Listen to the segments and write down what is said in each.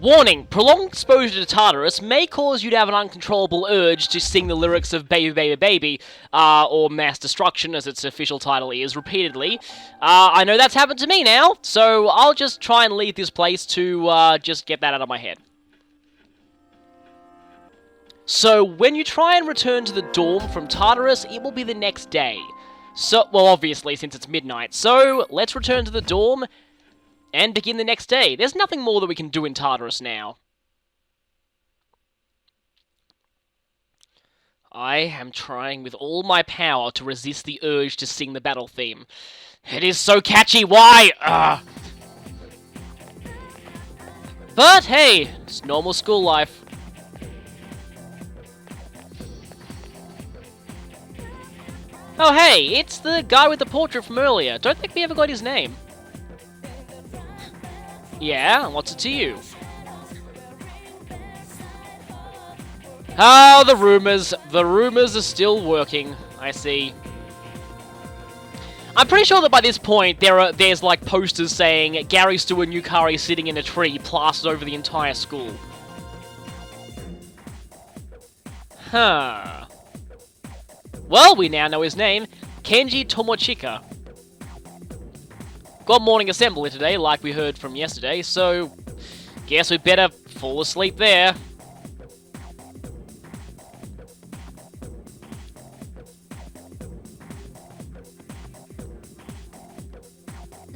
Warning, prolonged exposure to Tartarus may cause you to have an uncontrollable urge to sing the lyrics of Baby Baby Baby, or Mass Destruction as its official title is, repeatedly. I know that's happened to me now, so I'll just try and leave this place to just get that out of my head. So, when you try and return to the dorm from Tartarus, it will be the next day. So, well, obviously, since it's midnight. So, let's return to the dorm and begin the next day. There's nothing more that we can do in Tartarus now. I am trying with all my power to resist the urge to sing the battle theme. It is so catchy, why? Ugh. But hey, it's normal school life. Oh hey, it's the guy with the portrait from earlier. Don't think we ever got his name. Yeah, what's it to you? Oh, the rumors. The rumors are still working. I see. I'm pretty sure that by this point, there's like posters saying, Gary, Stu, and Yukari sitting in a tree plastered over the entire school. Huh. Well, we now know his name. Kenji Tomochika. Got morning assembly today, like we heard from yesterday, so guess we better fall asleep there.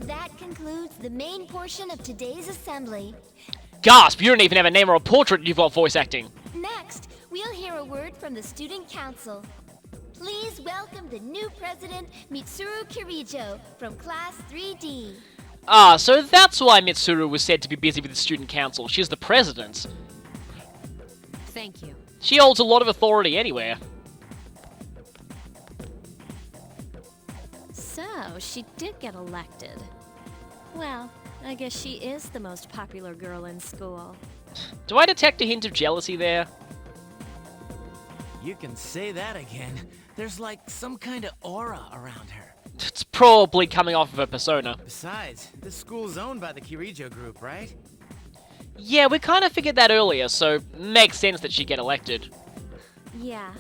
That concludes the main portion of today's assembly. Gasp! You don't even have a name or a portrait, you've got voice acting. Next, we'll hear a word from the student council. Please welcome the new president, Mitsuru Kirijo, from Class 3D. Ah, so that's why Mitsuru was said to be busy with the student council. She's the president. Thank you. She holds a lot of authority anywhere. So, she did get elected. Well, I guess she is the most popular girl in school. Do I detect a hint of jealousy there? You can say that again. There's like some kind of aura around her. It's probably coming off of her persona. Besides, this school's owned by the Kirijo group, right? Yeah, we kind of figured that earlier, so makes sense that she'd get elected. Yeah,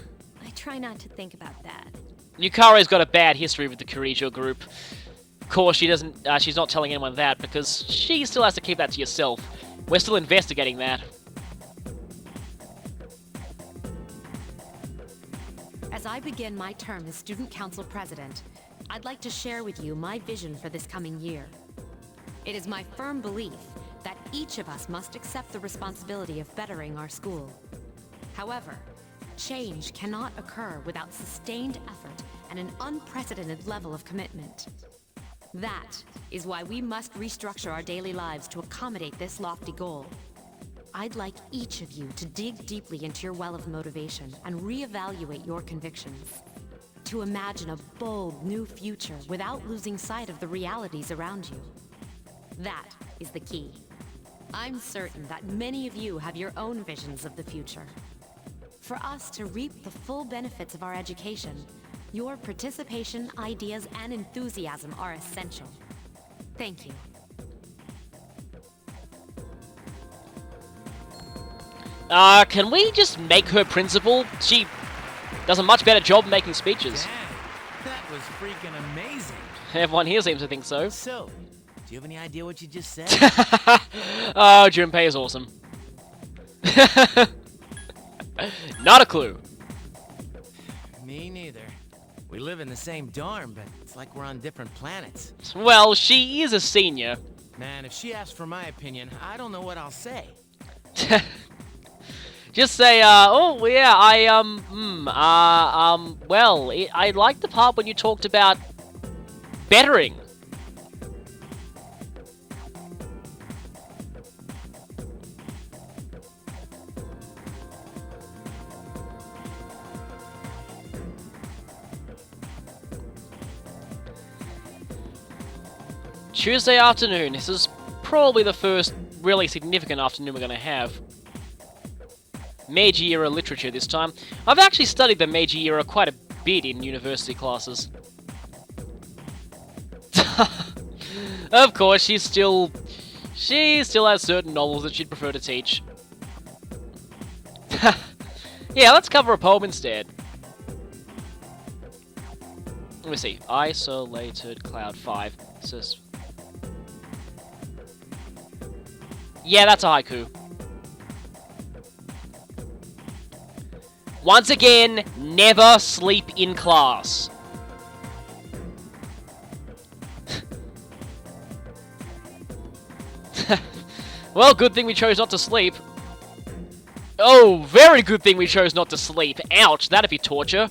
I try not to think about that. Yukari's got a bad history with the Kirijo group. Of course, she's not telling anyone that, because she still has to keep that to yourself. We're still investigating that. As I begin my term as Student Council President, I'd like to share with you my vision for this coming year. It is my firm belief that each of us must accept the responsibility of bettering our school. However, change cannot occur without sustained effort and an unprecedented level of commitment. That is why we must restructure our daily lives to accommodate this lofty goal. I'd like each of you to dig deeply into your well of motivation and reevaluate your convictions. To imagine a bold new future without losing sight of the realities around you. That is the key. I'm certain that many of you have your own visions of the future. For us to reap the full benefits of our education, your participation, ideas, and enthusiasm are essential. Thank you. Can we just make her principal? She does a much better job making speeches. Damn, that was freaking amazing. Everyone here seems to think so. So, do you have any idea what you just said? Oh, Junpei is awesome. Not a clue. Me neither. We live in the same dorm, but it's like we're on different planets. Well, she is a senior. Man, if she asks for my opinion, I don't know what I'll say. Just say, oh, yeah, I liked the part when you talked about bettering. Tuesday afternoon. This is probably the first really significant afternoon we're going to have. Meiji era literature this time. I've actually studied the Meiji era quite a bit in university classes. Of course, she still has certain novels that she'd prefer to teach. Yeah, let's cover a poem instead. Let me see. Isolated Cloud 5. Says... Yeah, that's a haiku. Once again, never sleep in class. Well, good thing we chose not to sleep. Oh, very good thing we chose not to sleep. Ouch, that'd be torture.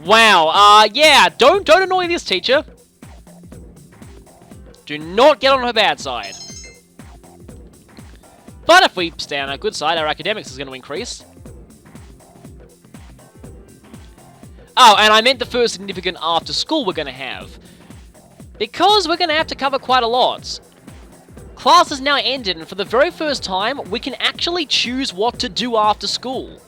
Wow, yeah, don't annoy this teacher. Do not get on her bad side. But if we stay on our good side, our academics is going to increase. Oh, and I meant the first significant after school we're going to have. Because we're going to have to cover quite a lot. Class has now ended, and for the very first time, we can actually choose what to do after school.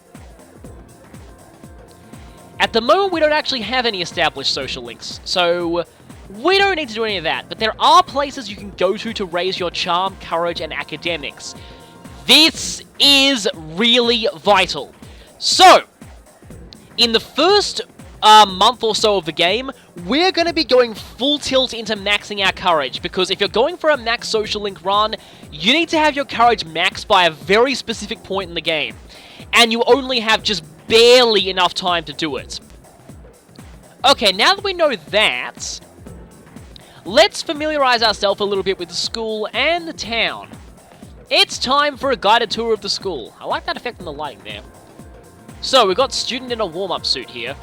At the moment, we don't actually have any established social links, so we don't need to do any of that, but there are places you can go to raise your charm, courage, and academics. This is really vital. So, in the first month or so of the game, we're going to be going full tilt into maxing our courage, because if you're going for a max social link run, you need to have your courage maxed by a very specific point in the game, and you only have just barely enough time to do it. Okay, now that we know that, let's familiarize ourselves a little bit with the school and the town. It's time for a guided tour of the school. I like that effect on the lighting there. So, we've got student in a warm-up suit here.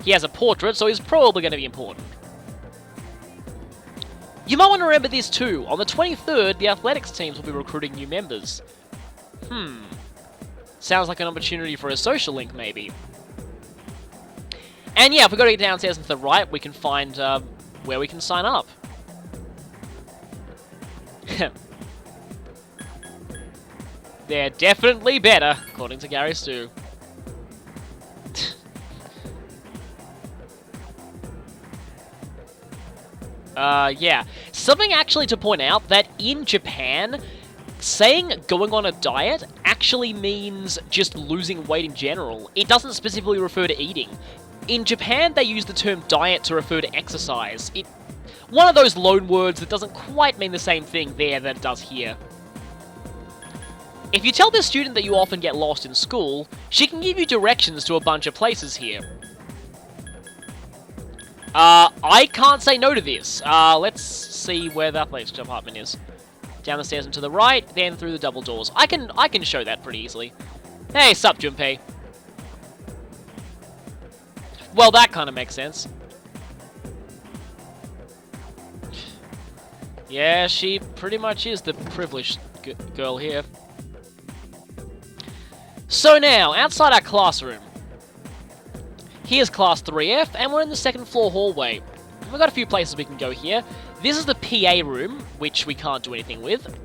He has a portrait, so he's probably going to be important. You might want to remember this too. On the 23rd, the athletics teams will be recruiting new members. Sounds like an opportunity for a social link, maybe. And yeah, if we go to get downstairs and to the right, we can find where we can sign up. They're definitely better, according to Gary Stu. Yeah. Something actually to point out, that in Japan, saying going on a diet actually means just losing weight in general. It doesn't specifically refer to eating. In Japan, they use the term diet to refer to exercise. One of those loan words that doesn't quite mean the same thing there that it does here. If you tell this student that you often get lost in school, she can give you directions to a bunch of places here. I can't say no to this. Let's see where the athletics department is. Down the stairs and to the right, then through the double doors. I can show that pretty easily. Hey, sup, Junpei. Well, that kind of makes sense. Yeah, she pretty much is the privileged girl here. So now, outside our classroom. Here's Class 3F, and we're in the second floor hallway. We've got a few places we can go here. This is the PA room, which we can't do anything with.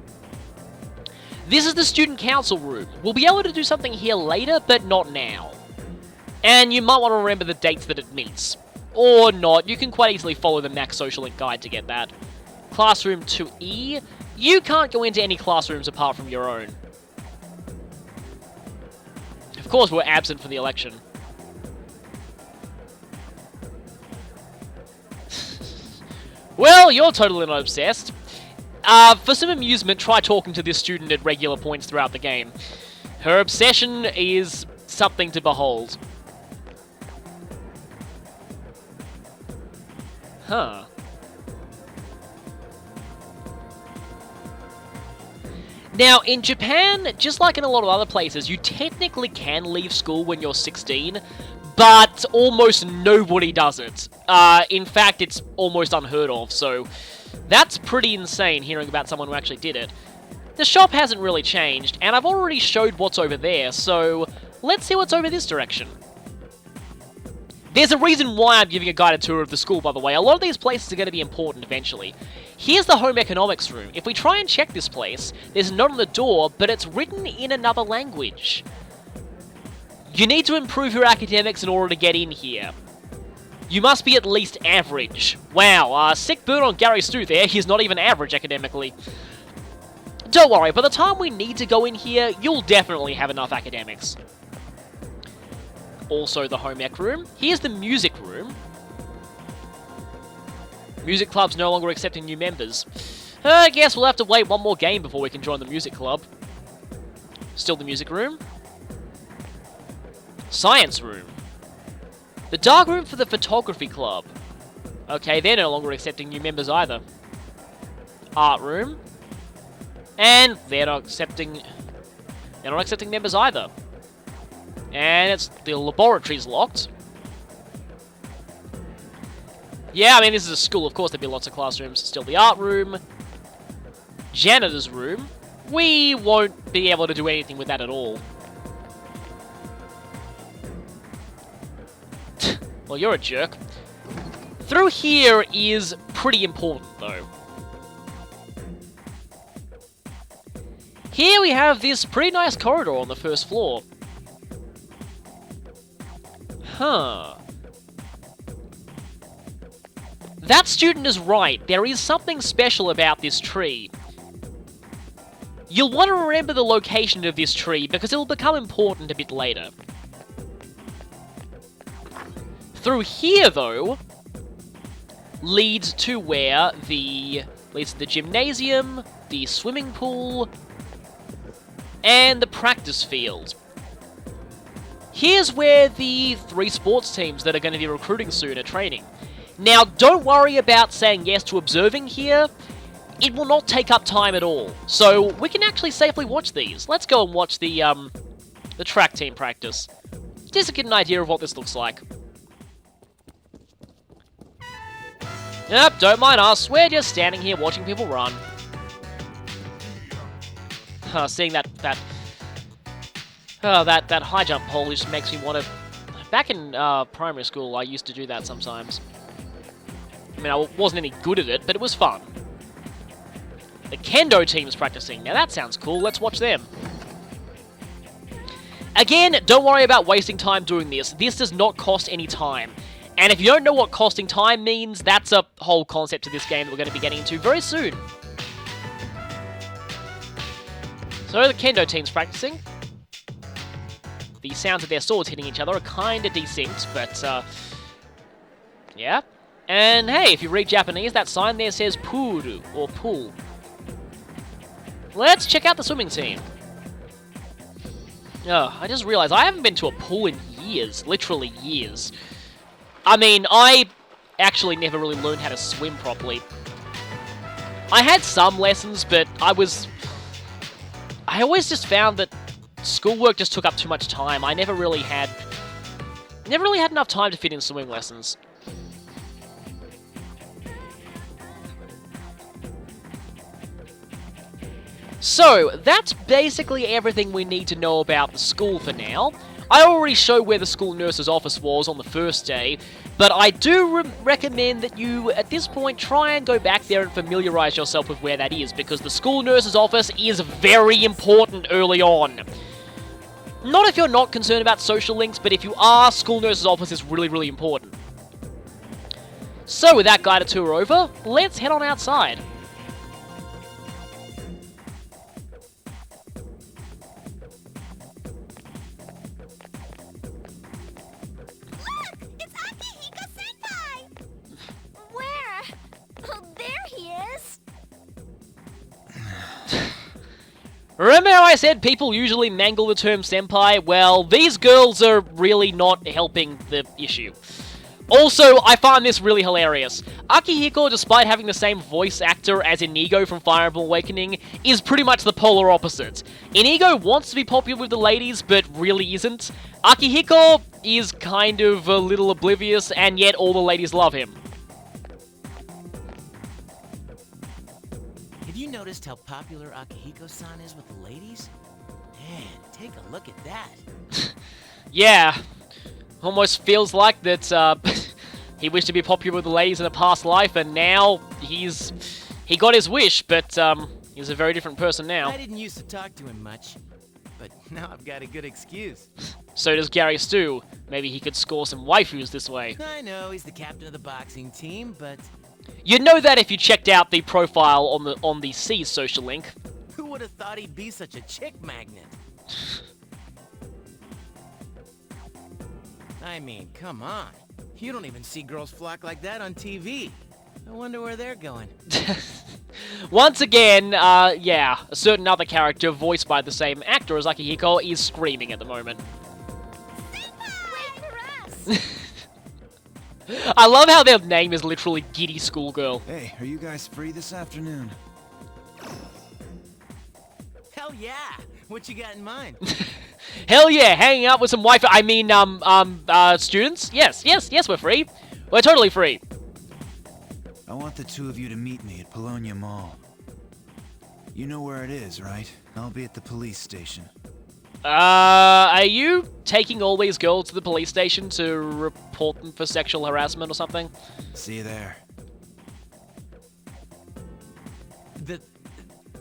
This is the student council room. We'll be able to do something here later, but not now. And you might want to remember the dates that it meets. Or not, you can quite easily follow the Max Social Link guide to get that. Classroom 2E, you can't go into any classrooms apart from your own. Of course, we're absent for the election. Well, you're totally not obsessed. For some amusement, try talking to this student at regular points throughout the game. Her obsession is something to behold. Huh. Now, in Japan, just like in a lot of other places, you technically can leave school when you're 16, but almost nobody does it. In fact, it's almost unheard of, so that's pretty insane hearing about someone who actually did it. The shop hasn't really changed, and I've already showed what's over there, so let's see what's over this direction. There's a reason why I'm giving a guided tour of the school, by the way. A lot of these places are going to be important eventually. Here's the home economics room. If we try and check this place, there's a note on the door, but it's written in another language. You need to improve your academics in order to get in here. You must be at least average. Wow, sick burn on Gary Stu there. He's not even average academically. Don't worry, by the time we need to go in here, you'll definitely have enough academics. Also the home ec room. Here's the music room. Music club's no longer accepting new members. I guess we'll have to wait one more game before we can join the music club. Still the music room. Science room. The dark room for the photography club. Okay, they're no longer accepting new members either. Art room. And they're not accepting members either. And it's the laboratory's locked. Yeah, I mean, this is a school. Of course, there'd be lots of classrooms. Still the art room. Janitor's room. We won't be able to do anything with that at all. Well, you're a jerk. Through here is pretty important, though. Here we have this pretty nice corridor on the first floor. Huh. That student is right. There is something special about this tree. You'll want to remember the location of this tree because it will become important a bit later. Through here, though, leads to the gymnasium, the swimming pool, and the practice field. Here's where the 3 sports teams that are going to be recruiting soon are training. Now, don't worry about saying yes to observing here. It will not take up time at all, so we can actually safely watch these. Let's go and watch the track team practice, just to get an idea of what this looks like. Yep, don't mind us. We're just standing here watching people run. Seeing that high jump pole just makes me want to. Back in primary school, I used to do that sometimes. I mean, I wasn't any good at it, but it was fun. The kendo team's practicing. Now that sounds cool. Let's watch them. Again, don't worry about wasting time doing this. This does not cost any time. And if you don't know what costing time means, that's a whole concept to this game that we're going to be getting into very soon. So the kendo team's practicing. The sounds of their swords hitting each other are kind of decent, but yeah. And hey, if you read Japanese, that sign there says puru, or pool. Let's check out the swimming team. Oh, I just realized I haven't been to a pool in years, literally years. I mean, I actually never really learned how to swim properly. I had some lessons, but I always just found that schoolwork just took up too much time. I never really had enough time to fit in swimming lessons. So, that's basically everything we need to know about the school for now. I already showed where the school nurse's office was on the first day, but I do recommend that you, at this point, try and go back there and familiarize yourself with where that is, because the school nurse's office is very important early on. Not if you're not concerned about social links, but if you are, school nurse's office is really, really important. So with that guided tour over, let's head on outside. Look! It's Akihiko-senpai! Where? Oh, there he is! Remember how I said people usually mangle the term senpai? Well, these girls are really not helping the issue. Also, I find this really hilarious. Akihiko, despite having the same voice actor as Inigo from Fire Emblem Awakening, is pretty much the polar opposite. Inigo wants to be popular with the ladies, but really isn't. Akihiko is kind of a little oblivious, and yet all the ladies love him. Have you noticed how popular Akihiko-san is with the ladies? Man, take a look at that. Yeah. Almost feels like that he wished to be popular with the ladies in a past life, and now he got his wish, but he's a very different person now. I didn't used to talk to him much, but now I've got a good excuse. So does Gary Stu. Maybe he could score some waifus this way. I know he's the captain of the boxing team, but You'd know that if you checked out the profile on the C's social link. who would have thought he'd be such a chick magnet? I mean, come on. You don't even see girls flock like that on TV. I wonder where they're going. Once again, yeah, a certain other character voiced by the same actor as Akihiko is screaming at the moment. Wait for us! I love how their name is literally Giddy Schoolgirl. Hey, are you guys free this afternoon? Hell yeah! What you got in mind? Hell yeah, hanging out with some students? Yes, we're free. We're totally free. I want the two of you to meet me at Polonia Mall. You know where it is, right? I'll be at the police station. Are you taking all these girls to the police station to report them for sexual harassment or something? See you there.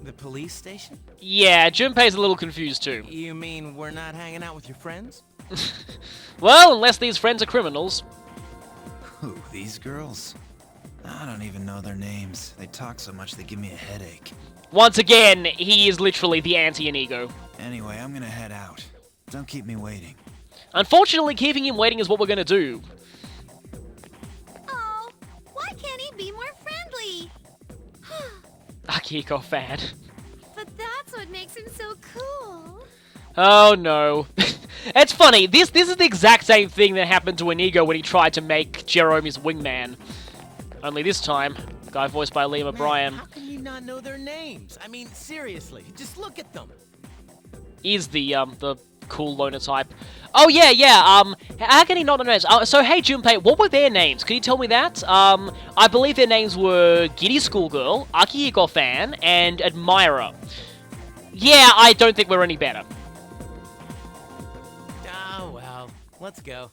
The police station? Yeah, Junpei's a little confused too. You mean we're not hanging out with your friends? Well, unless these friends are criminals. Who, these girls? I don't even know their names. They talk so much they give me a headache. Once again, he is literally the anti-Inigo. Anyway, I'm gonna head out. Don't keep me waiting. Unfortunately, keeping him waiting is what we're gonna do. Oh, why can't he be more friendly? Akihiko fan. But that's what makes him so cool. Oh no. It's funny, this is the exact same thing that happened to Inigo when he tried to make Jerome his wingman. Only this time, the guy voiced by Liam O'Brien How can you not know their names? I mean, seriously, just look at them. is the cool loner type. Oh yeah, how can he not know names? So hey Junpei, what were their names? Can you tell me that? I believe their names were Giddy Schoolgirl, Akihiko fan, and Admirer. Yeah, I don't think we're any better. Oh, well, let's go.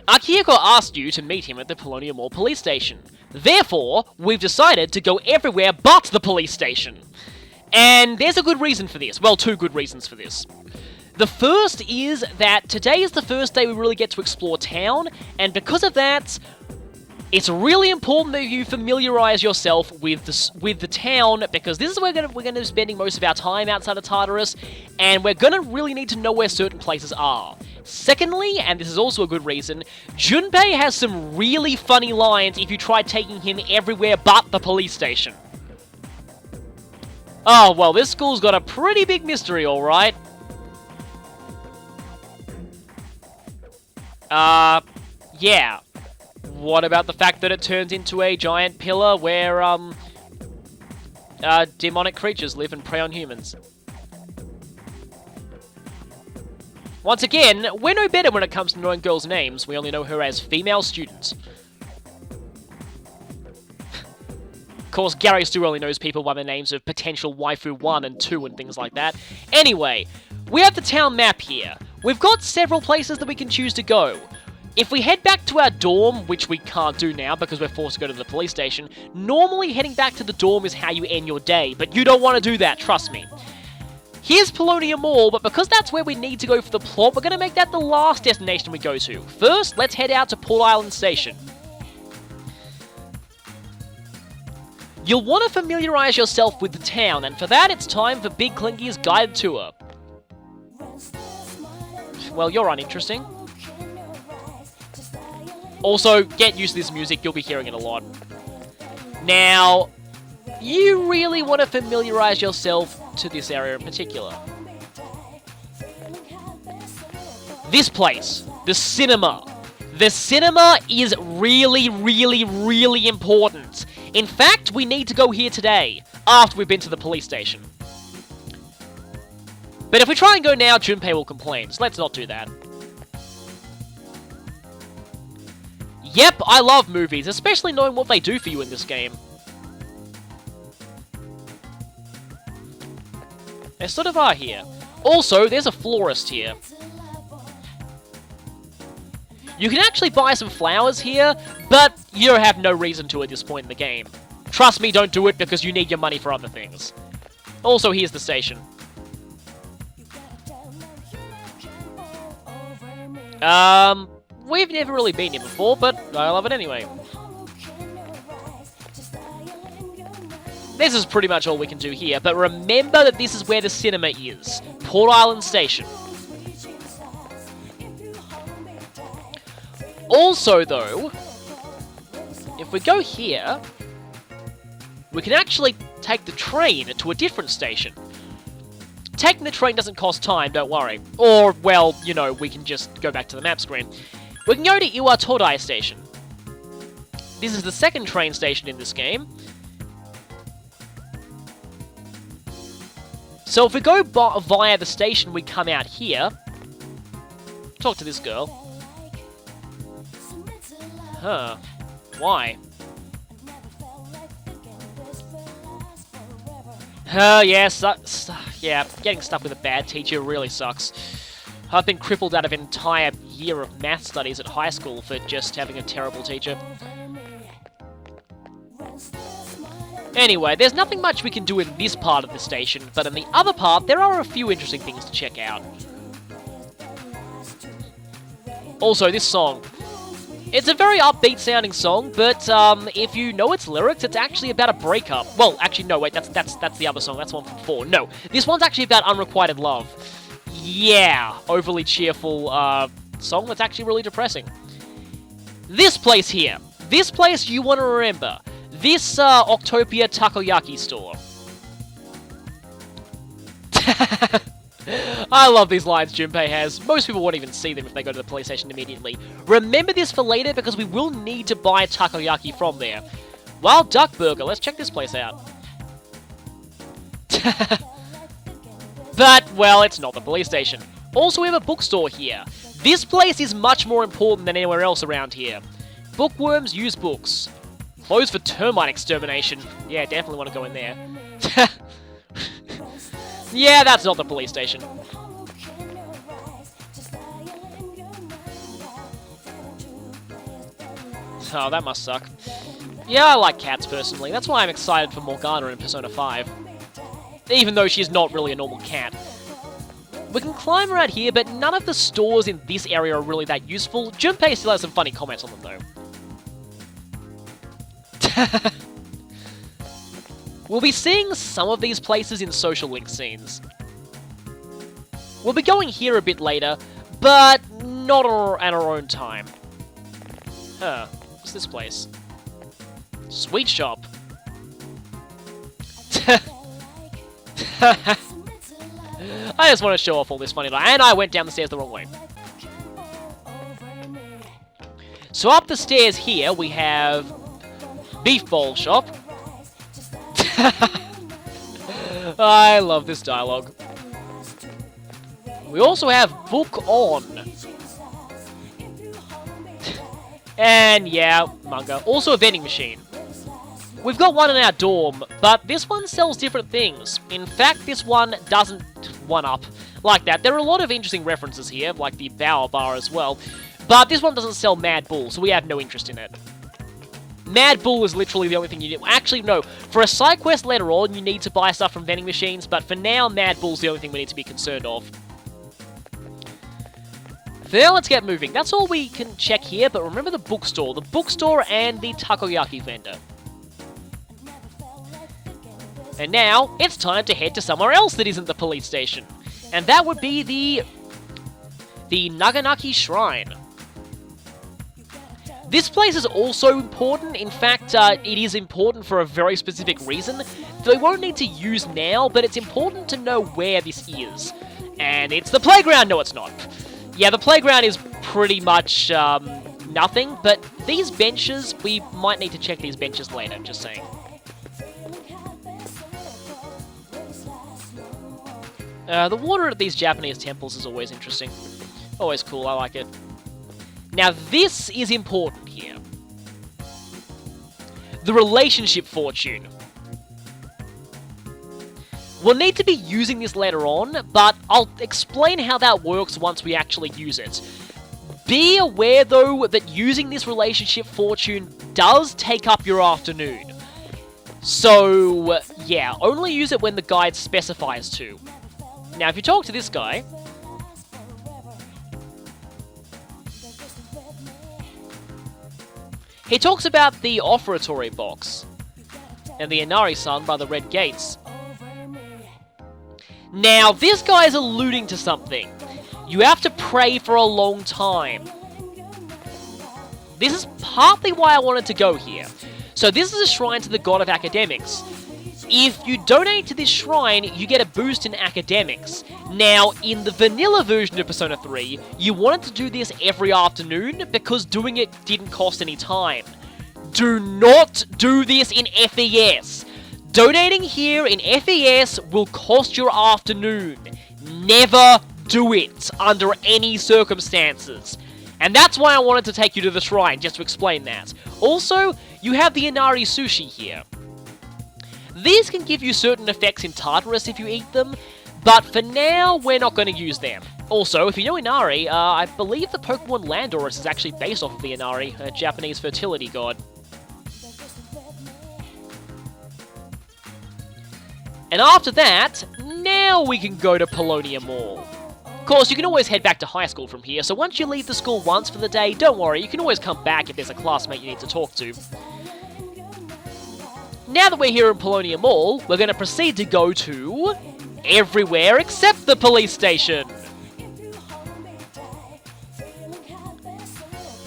Akihiko asked you to meet him at the Polonia Mall police station. Therefore, we've decided to go everywhere but the police station. And there's a good reason for this. Well, two good reasons for this. The first is that today is the first day we really get to explore town, and because of that, it's really important that you familiarize yourself with the town, because this is where we're gonna be spending most of our time outside of Tartarus, and we're gonna really need to know where certain places are. Secondly, and this is also a good reason, Junpei has some really funny lines if you try taking him everywhere but the police station. Oh, well, this school's got a pretty big mystery, alright. Yeah. What about the fact that it turns into a giant pillar where, demonic creatures live and prey on humans? Once again, we're no better when it comes to knowing girls' names. We only know her as female students. Of course, Gary still only knows people by the names of potential waifu 1 and 2 and things like that. Anyway, we have the town map here. We've got several places that we can choose to go. If we head back to our dorm, which we can't do now because we're forced to go to the police station, normally heading back to the dorm is how you end your day, but you don't want to do that, trust me. Here's Polonia Mall, but because that's where we need to go for the plot, we're going to make that the last destination we go to. First, let's head out to Port Island Station. You'll want to familiarize yourself with the town, and for that it's time for Big Clinky's guided tour. Well, you're uninteresting. Also, get used to this music, you'll be hearing it a lot. Now, you really want to familiarize yourself to this area in particular. This place, the cinema. The cinema is really, really, really important. In fact, we need to go here today, after we've been to the police station. But if we try and go now, Junpei will complain, so let's not do that. Yep, I love movies, especially knowing what they do for you in this game. They sort of are here. Also, there's a florist here. You can actually buy some flowers here, but you have no reason to at this point in the game. Trust me, don't do it because you need your money for other things. Also, here's the station. We've never really been here before, but I love it anyway. This is pretty much all we can do here, but remember that this is where the cinema is. Port Island Station. Also, though, if we go here, we can actually take the train to a different station. Taking the train doesn't cost time, don't worry. Or, well, you know, we can just go back to the map screen. We can go to Iwatodai Station. This is the second train station in this game. So if we go via the station, we come out here. Talk to this girl. Huh. Why? Yes, yeah, getting stuck with a bad teacher really sucks. I've been crippled out of an entire year of math studies at high school for just having a terrible teacher. Anyway, there's nothing much we can do in this part of the station, but in the other part, there are a few interesting things to check out. Also, this song. It's a very upbeat sounding song, but if you know its lyrics, it's actually about a breakup. Well, actually, no, wait, that's the other song. That's one from 4. No, this one's actually about unrequited love. Yeah, overly cheerful song that's actually really depressing. This place here. This place you want to remember. This Octopia Takoyaki store. I love these lines Junpei has. Most people won't even see them if they go to the police station immediately. Remember this for later because we will need to buy takoyaki from there. Wild Duck Burger, let's check this place out. But, well, it's not the police station. Also, we have a bookstore here. This place is much more important than anywhere else around here. Bookworms use books. Closed for termite extermination. Yeah, definitely want to go in there. Yeah, that's not the police station. Oh, that must suck. Yeah, I like cats personally. That's why I'm excited for Morgana in Persona 5. Even though she's not really a normal cat. We can climb around here, but none of the stores in this area are really that useful. Junpei still has some funny comments on them, though. We'll be seeing some of these places in social link scenes. We'll be going here a bit later, but not at our own time. Huh, what's this place? Sweet shop. I just want to show off all this funny life, and I went down the stairs the wrong way. So up the stairs here, we have Beef Bowl Shop. I love this dialogue. We also have Book On. And yeah, manga. Also a vending machine. We've got one in our dorm, but this one sells different things. In fact, this one doesn't one-up like that. There are a lot of interesting references here, like the Bower Bar as well. But this one doesn't sell Mad Bull, so we have no interest in it. Mad Bull is literally the only thing you need. Actually, no. For a side quest later on, you need to buy stuff from vending machines, but for now, Mad Bull's the only thing we need to be concerned of. Now let's get moving. That's all we can check here, but remember the bookstore. The bookstore and the takoyaki vendor. And now, it's time to head to somewhere else that isn't the police station. And that would be the Naganaki Shrine. This place is also important. In fact, it is important for a very specific reason that we won't need to use now, but it's important to know where this is. And it's the playground! No, it's not. Yeah, the playground is pretty much nothing, but these benches, we might need to check these benches later, just saying. The water at these Japanese temples is always interesting. Always cool, I like it. Now this is important here. The relationship fortune. We'll need to be using this later on, but I'll explain how that works once we actually use it. Be aware though that using this relationship fortune does take up your afternoon. So, yeah, only use it when the guide specifies to. Now, if you talk to this guy... he talks about the offertory box and the Inari-san by the red gates. Now, this guy is alluding to something. You have to pray for a long time. This is partly why I wanted to go here. So this is a shrine to the god of academics. If you donate to this shrine, you get a boost in academics. Now, in the vanilla version of Persona 3, you wanted to do this every afternoon because doing it didn't cost any time. Do not do this in FES. Donating here in FES will cost your afternoon. Never do it under any circumstances. And that's why I wanted to take you to the shrine, just to explain that. Also, you have the Inari sushi here. These can give you certain effects in Tartarus if you eat them, but for now, we're not going to use them. Also, if you know Inari, I believe the Pokemon Landorus is actually based off of the Inari, a Japanese fertility god. And after that, now we can go to Polonia Mall. Of course, you can always head back to high school from here, so once you leave the school once for the day, don't worry, you can always come back if there's a classmate you need to talk to. Now that we're here in Polonia Mall, we're going to proceed to go to... everywhere except the police station!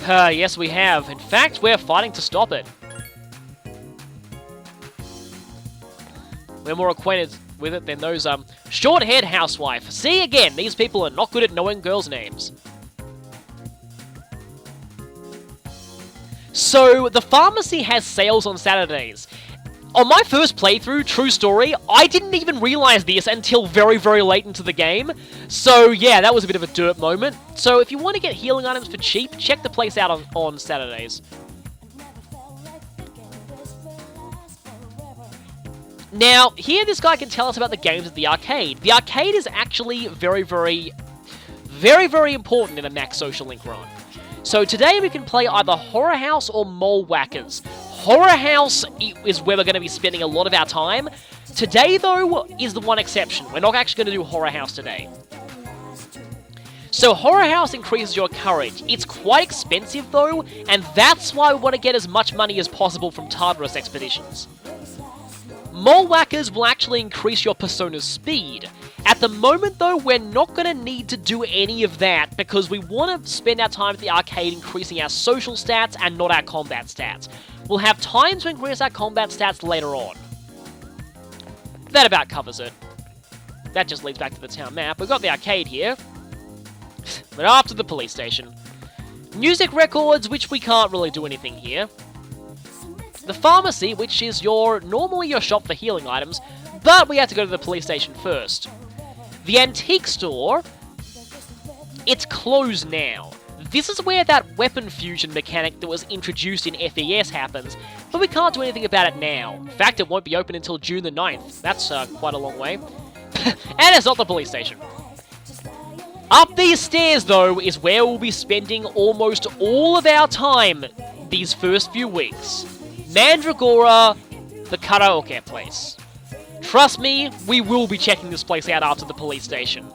Yes we have. In fact, we're fighting to stop it. We're more acquainted with it than those, short-haired housewife. See, again, these people are not good at knowing girls' names. So, the pharmacy has sales on Saturdays. On my first playthrough, true story, I didn't even realize this until very, very late into the game. So, yeah, that was a bit of a dirt moment. So, if you want to get healing items for cheap, check the place out on Saturdays. Now, here this guy can tell us about the games at the arcade. The arcade is actually very, very important in a Max Social Link run. So today we can play either Horror House or Mole Whackers. Horror House is where we're going to be spending a lot of our time. Today, though, is the one exception. We're not actually going to do Horror House today. So Horror House increases your courage. It's quite expensive, though, and that's why we want to get as much money as possible from Tartarus expeditions. Mole Whackers will actually increase your Persona's speed. At the moment, though, we're not going to need to do any of that because we want to spend our time at the arcade increasing our social stats and not our combat stats. We'll have time to increase our combat stats later on. That about covers it. That just leads back to the town map. We've got the arcade here. But after the police station. Music records, which we can't really do anything here. The pharmacy, which is normally your shop for healing items, but we have to go to the police station first. The antique store, it's closed now. This is where that weapon fusion mechanic that was introduced in FES happens, but we can't do anything about it now. In fact, it won't be open until June the 9th. That's quite a long way. And it's not the police station. Up these stairs, though, is where we'll be spending almost all of our time these first few weeks. Mandragora, the karaoke place. Trust me, we will be checking this place out after the police station.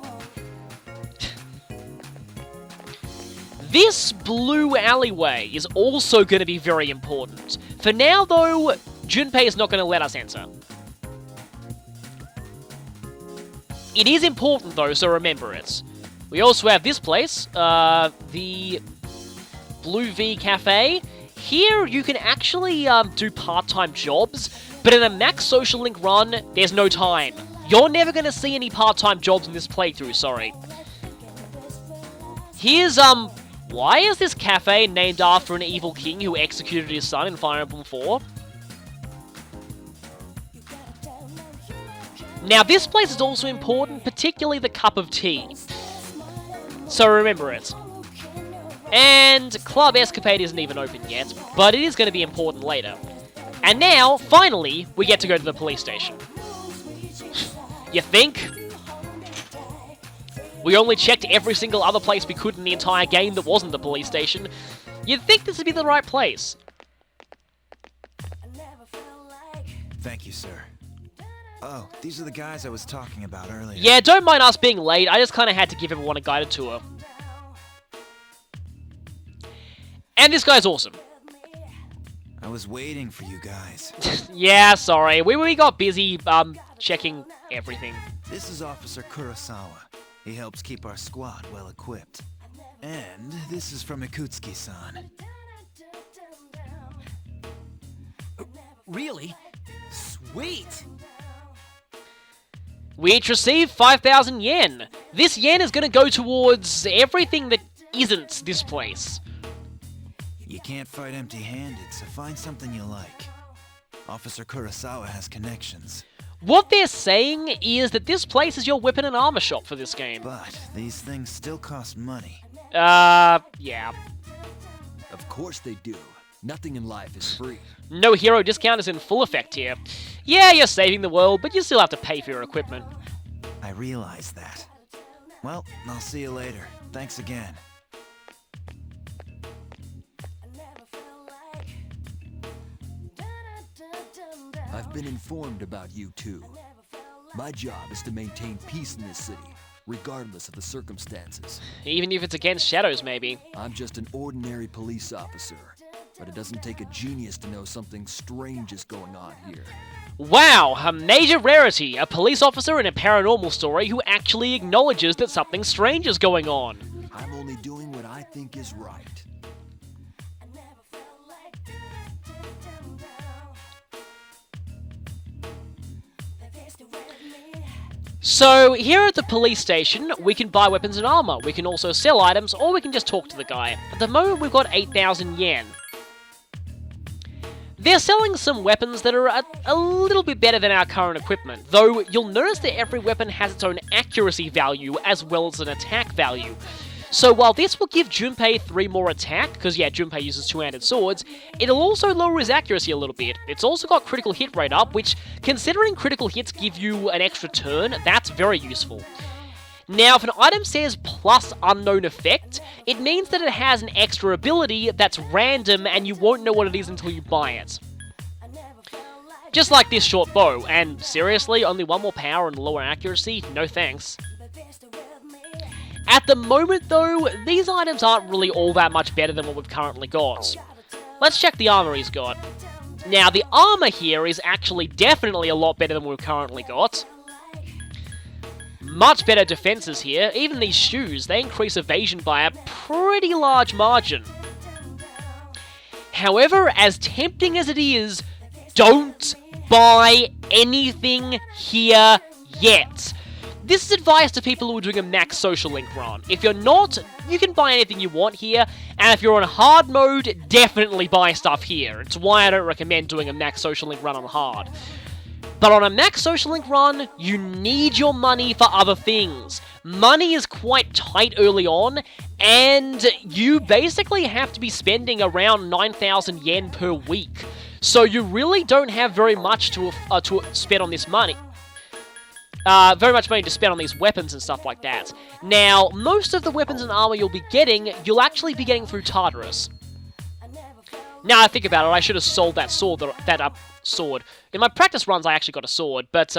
This blue alleyway is also going to be very important. For now, though, Junpei is not going to let us enter. It is important, though, so remember it. We also have this place, the Blue V Cafe. Here, you can actually do part-time jobs, but in a Max Social Link run, there's no time. You're never going to see any part-time jobs in this playthrough, sorry. Here's, why is this cafe named after an evil king who executed his son in Fire Emblem 4? Now, this place is also important, particularly the cup of tea. So remember it. And Club Escapade isn't even open yet, but it is going to be important later. And now, finally, we get to go to the police station. You think? We only checked every single other place we could in the entire game that wasn't the police station. You'd think this would be the right place. Thank you, sir. Oh, these are the guys I was talking about earlier. Yeah, don't mind us being late. I just kind of had to give everyone a guided tour. And this guy's awesome. I was waiting for you guys. Yeah, sorry. We got busy checking everything. This is Officer Kurosawa. He helps keep our squad well equipped. And this is from Ikutsuki-san. Really? Sweet! We each received 5,000 yen. This yen is going to go towards everything that isn't this place. You can't fight empty-handed, so find something you like. Officer Kurosawa has connections. What they're saying is that this place is your weapon and armor shop for this game. But these things still cost money. Yeah. Of course they do. Nothing in life is free. No hero discount is in full effect here. Yeah, you're saving the world, but you still have to pay for your equipment. I realize that. Well, I'll see you later. Thanks again. I've been informed about you two. My job is to maintain peace in this city, regardless of the circumstances. Even if it's against shadows, maybe. I'm just an ordinary police officer, but it doesn't take a genius to know something strange is going on here. Wow, a major rarity. A police officer in a paranormal story who actually acknowledges that something strange is going on. I'm only doing what I think is right. So, here at the police station, we can buy weapons and armor, we can also sell items, or we can just talk to the guy. At the moment, we've got 8,000 yen. They're selling some weapons that are a little bit better than our current equipment, though you'll notice that every weapon has its own accuracy value as well as an attack value. So while this will give Junpei 3 more attack, because yeah, Junpei uses two-handed swords, it'll also lower his accuracy a little bit. It's also got critical hit rate up, which, considering critical hits give you an extra turn, that's very useful. Now, if an item says plus unknown effect, it means that it has an extra ability that's random and you won't know what it is until you buy it. Just like this short bow, and seriously, only 1 more power and lower accuracy? No thanks. At the moment though, these items aren't really all that much better than what we've currently got. Let's check the armor he's got. Now, the armor here is actually definitely a lot better than we've currently got. Much better defenses here. Even these shoes, they increase evasion by a pretty large margin. However, as tempting as it is, don't buy anything here yet. This is advice to people who are doing a max social link run. If you're not, you can buy anything you want here, and if you're on hard mode, definitely buy stuff here. It's why I don't recommend doing a max social link run on hard. But on a max social link run, you need your money for other things. Money is quite tight early on, and you basically have to be spending around 9,000 yen per week. So you really don't have very much to spend on this money. Very much money to spend on these weapons and stuff like that. Now, most of the weapons and armor you'll be getting, you'll actually be getting through Tartarus. Now I think about it, I should have sold that sword. Sword. In my practice runs, I actually got a sword, but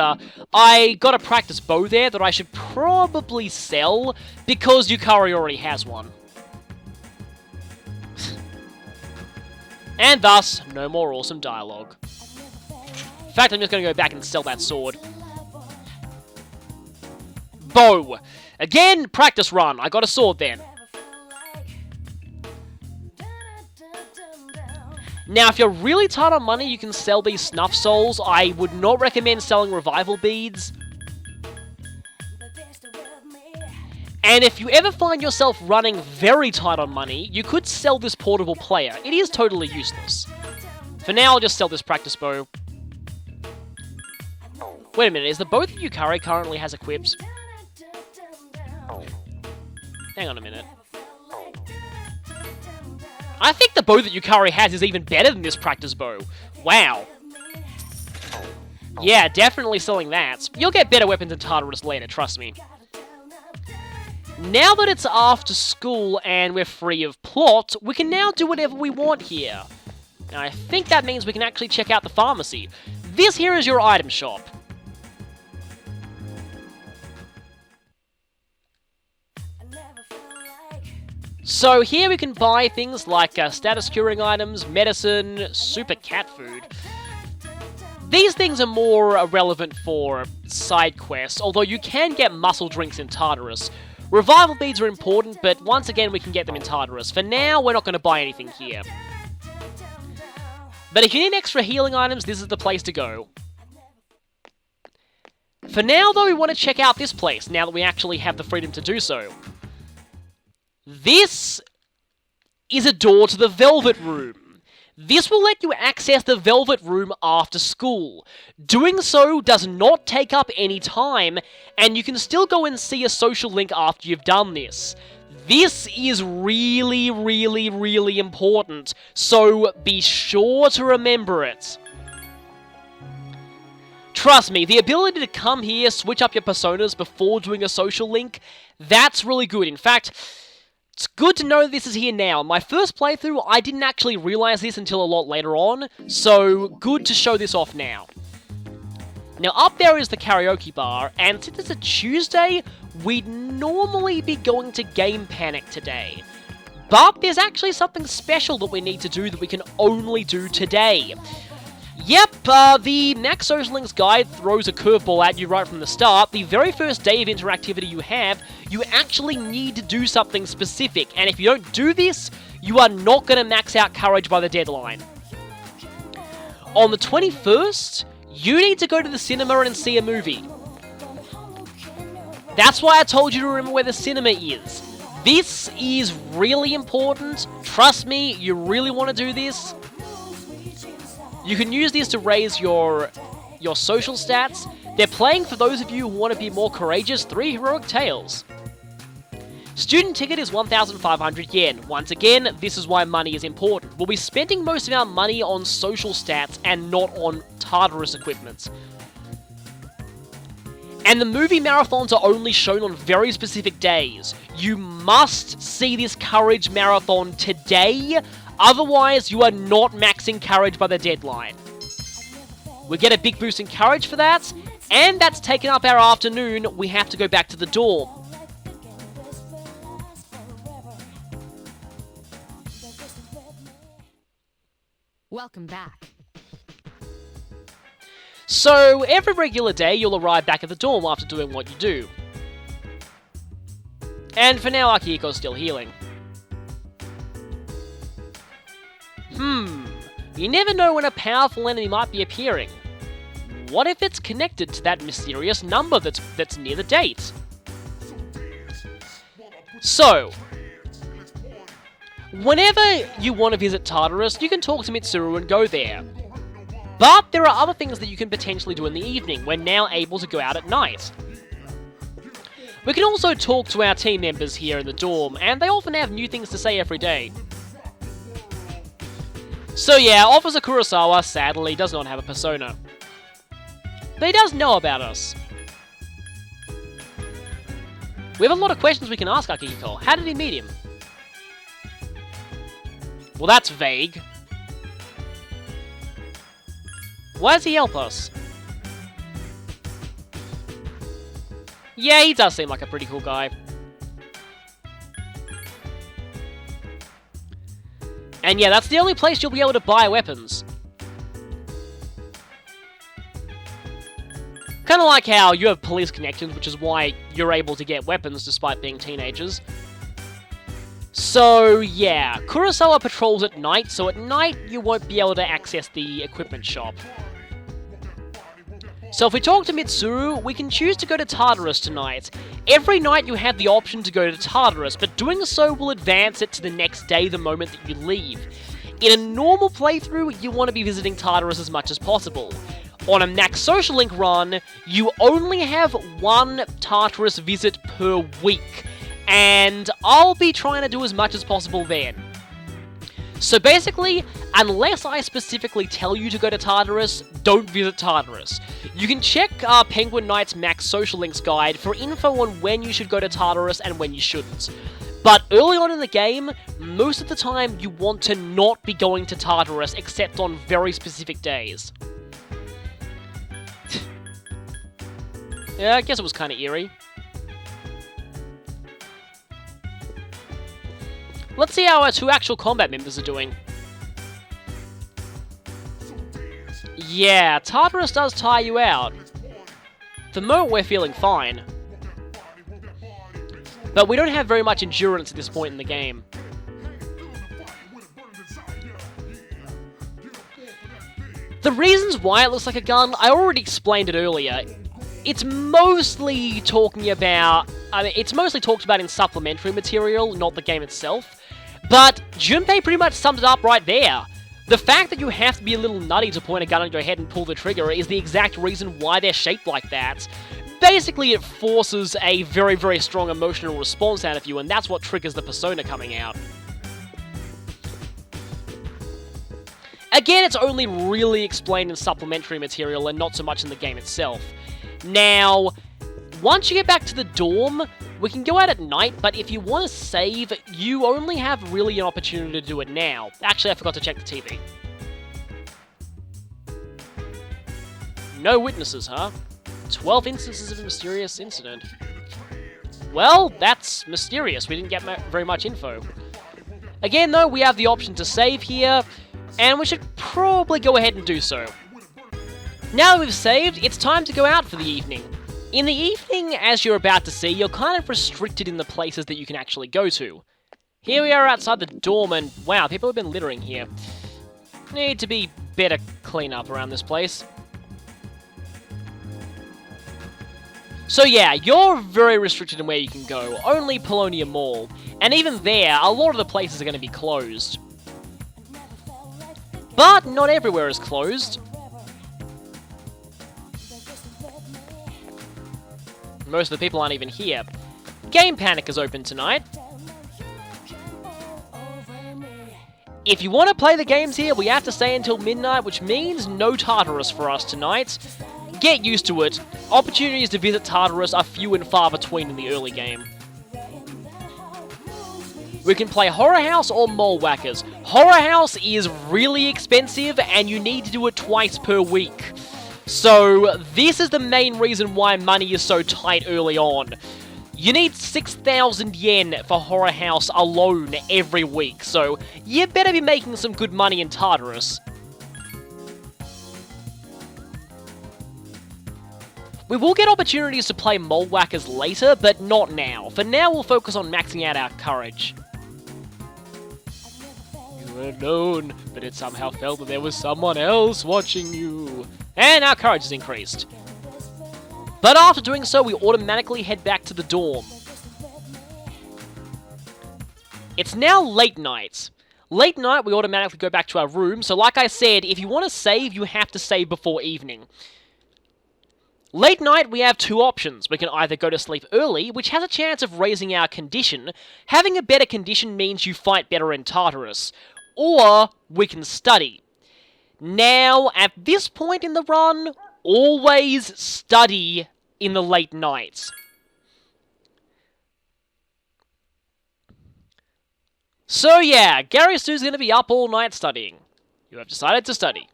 I got a practice bow there that I should probably sell because Yukari already has one. And thus, no more awesome dialogue. In fact, I'm just going to go back and sell that sword. Bow. Again, practice run. I got a sword then. Now, if you're really tight on money, you can sell these snuff souls. I would not recommend selling revival beads. And if you ever find yourself running very tight on money, you could sell this portable player. It is totally useless. For now, I'll just sell this practice bow. Wait a minute, is the bow that Yukari currently has equipped? Hang on a minute. I think the bow that Yukari has is even better than this practice bow. Wow. Yeah, definitely selling that. You'll get better weapons in Tartarus later, trust me. Now that it's after school and we're free of plot, we can now do whatever we want here. Now, I think that means we can actually check out the pharmacy. This here is your item shop. So here we can buy things like status curing items, medicine, super cat food. These things are more relevant for side quests, although you can get muscle drinks in Tartarus. Revival beads are important, but once again we can get them in Tartarus. For now, we're not going to buy anything here. But if you need extra healing items, this is the place to go. For now, though, we want to check out this place, now that we actually have the freedom to do so. This is a door to the Velvet Room. This will let you access the Velvet Room after school. Doing so does not take up any time, and you can still go and see a social link after you've done this. This is really, really, really important, so be sure to remember it. Trust me, the ability to come here, switch up your personas before doing a social link, that's really good. In fact, it's good to know this is here now. My first playthrough, I didn't actually realize this until a lot later on, so good to show this off now. Now up there is the Karaoke Bar, and since it's a Tuesday, we'd normally be going to Game Panic today. But there's actually something special that we need to do that we can only do today. Yep, the Max Social Links guide throws a curveball at you right from the start. The very first day of interactivity you have, you actually need to do something specific, and if you don't do this, you are not going to max out courage by the deadline. On the 21st, you need to go to the cinema and see a movie. That's why I told you to remember where the cinema is. This is really important. Trust me, you really want to do this. You can use this to raise your social stats. They're playing, for those of you who want to be more courageous, 3 heroic tales. Student ticket is 1,500 yen. Once again, this is why money is important. We'll be spending most of our money on social stats and not on Tartarus equipment. And the movie marathons are only shown on very specific days. You must see this courage marathon today, otherwise you are not maxing courage by the deadline. We get a big boost in courage for that, and that's taken up our afternoon. We have to go back to the dorm. Welcome back. So, every regular day, you'll arrive back at the dorm after doing what you do. And for now, Akihiko's still healing. You never know when a powerful enemy might be appearing. What if it's connected to that mysterious number that's near the date? So, whenever you want to visit Tartarus, you can talk to Mitsuru and go there. But there are other things that you can potentially do in the evening. We're now able to go out at night. We can also talk to our team members here in the dorm, and they often have new things to say every day. So yeah, Officer Kurosawa sadly does not have a persona. But he does know about us. We have a lot of questions we can ask Akihiko. How did he meet him? Well, that's vague. Why does he help us? Yeah, he does seem like a pretty cool guy. And yeah, that's the only place you'll be able to buy weapons. Kind of like how you have police connections, which is why you're able to get weapons despite being teenagers. So yeah, Kurosawa patrols at night, so at night you won't be able to access the equipment shop. So if we talk to Mitsuru, we can choose to go to Tartarus tonight. Every night you have the option to go to Tartarus, but doing so will advance it to the next day the moment that you leave. In a normal playthrough, you want to be visiting Tartarus as much as possible. On a Max Social Link run, you only have 1 Tartarus visit per week, and I'll be trying to do as much as possible then. So basically, unless I specifically tell you to go to Tartarus, don't visit Tartarus. You can check Penguin Knight's Max Social Links guide for info on when you should go to Tartarus and when you shouldn't. But early on in the game, most of the time you want to not be going to Tartarus except on very specific days. Yeah, I guess it was kind of eerie. Let's see how our 2 actual combat members are doing. Yeah, Tartarus does tire you out. For the moment, we're feeling fine. But we don't have very much endurance at this point in the game. The reasons why it looks like a gun, I already explained it earlier. It's mostly talking about... it's mostly talked about in supplementary material, not the game itself. But Junpei pretty much summed it up right there. The fact that you have to be a little nutty to point a gun on your head and pull the trigger is the exact reason why they're shaped like that. Basically, it forces a very, very strong emotional response out of you, and that's what triggers the persona coming out. Again, it's only really explained in supplementary material and not so much in the game itself. Now, once you get back to the dorm, we can go out at night, but if you want to save, you only have really an opportunity to do it now. Actually, I forgot to check the TV. No witnesses, huh? 12 instances of a mysterious incident. Well, that's mysterious. We didn't get very much info. Again, though, we have the option to save here, and we should probably go ahead and do so. Now we've saved, it's time to go out for the evening. In the evening, as you're about to see, you're kind of restricted in the places that you can actually go to. Here we are outside the dorm, and wow, people have been littering here. Need to be better cleanup around this place. So yeah, you're very restricted in where you can go, only Polonium Mall. And even there, a lot of the places are going to be closed. But not everywhere is closed. Most of the people aren't even here. Game Panic is open tonight. If you want to play the games here, we have to stay until midnight, which means no Tartarus for us tonight. Get used to it. Opportunities to visit Tartarus are few and far between in the early game. We can play Horror House or Mole Whackers. Horror House is really expensive, and you need to do it twice per week. So, this is the main reason why money is so tight early on. You need 6,000 yen for Horror House alone every week, so you better be making some good money in Tartarus. We will get opportunities to play Mole Whackers later, but not now. For now, we'll focus on maxing out our courage. You were alone, but it somehow felt that there was someone else watching you. And our courage is increased. But after doing so, we automatically head back to the dorm. It's now late night. Late night, we automatically go back to our room, so like I said, if you want to save, you have to save before evening. Late night, we have 2 options. We can either go to sleep early, which has a chance of raising our condition. Having a better condition means you fight better in Tartarus. Or, we can study. Now, at this point in the run, always study in the late nights. So yeah, Gary Sue's going to be up all night studying. You have decided to study.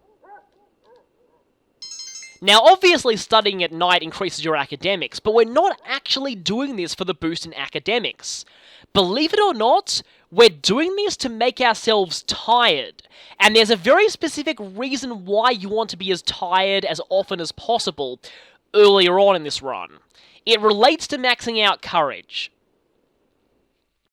Now, obviously, studying at night increases your academics, but we're not actually doing this for the boost in academics. Believe it or not, we're doing this to make ourselves tired. And there's a very specific reason why you want to be as tired as often as possible earlier on in this run. It relates to maxing out courage.